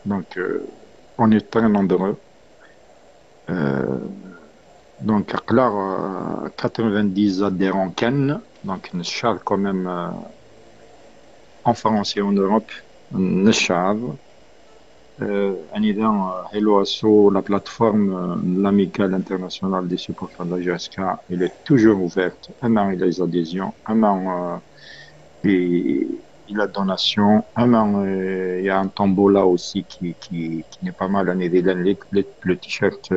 Donc, on est très nombreux. Euh, donc, là, 90 adhérents Ken. Donc, une charge quand même en France et en Europe. Une charge. Hello Asso, la plateforme, l'amicale internationale des supporters de la GSK, elle est toujours ouverte. Un an, il y a les adhésions. Un an, et la donation. Un an, il y a un tombola aussi qui n'est pas mal. Le t-shirt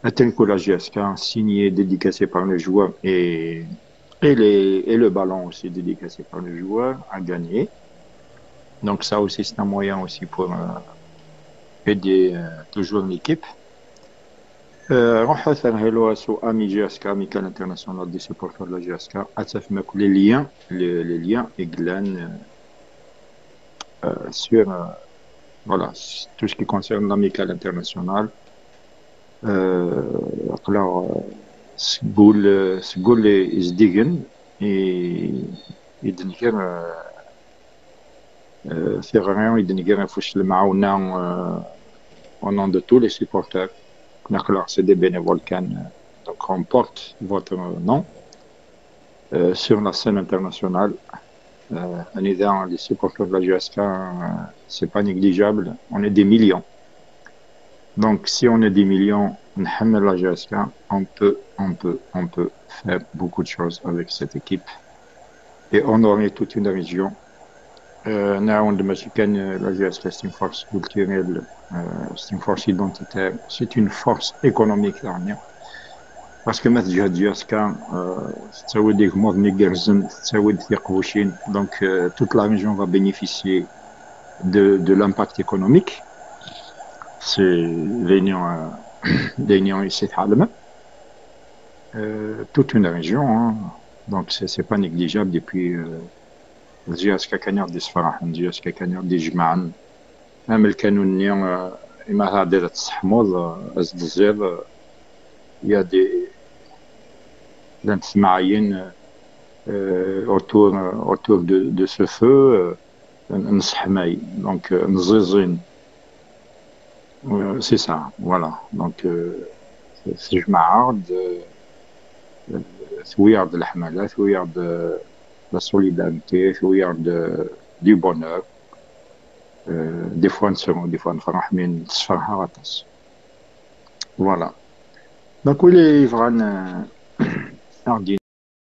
Atenco la GSK, signé, dédicacé par le joueur et le ballon aussi dédicacé par le joueur à gagner. Donc ça aussi, c'est un moyen aussi pour aider toujours l'équipe. نروح hello سو Ami GSK, Amical International des supporters de la GSK. Les liens et sur voilà, tout ce qui concerne l'Amical International. Alors, سقول يزديقن يدنكر في غير يدنكر فوش المعاونة au nom de tous les supporters. Alors, c'est des bénévoles qui donc on porte votre nom sur la scène internationale. En aidant les supporters de la GSK, c'est pas négligeable. On est des millions. Donc, si on est des millions, la GSK, on peut faire beaucoup de choses avec cette équipe et honorer toute une région. La GSK, c'est une force culturelle, c'est une force identitaire, c'est une force économique dernière. Parce que مثلا GSK, تساوي des mouvements Gerzen, تساوي des Kouchin, donc toute la région va bénéficier de l'impact économique. C'est l'Union ici toute une région, hein. Donc c'est pas négligeable depuis GSK كان يعطي الصراحة GSK كان يعطي جمعا عمل كانوا النيون إما هذا تستحمض أزد الزير يا دي معين autour de ce feu نصحماي donc نزيزين c'est ça voilà donc c'est جماعة ثويار de الحملة ثويار de la solidarité ثويار du bonheur des fois des fois نفرح من تصفرها غطاس voilà donc oui les vrais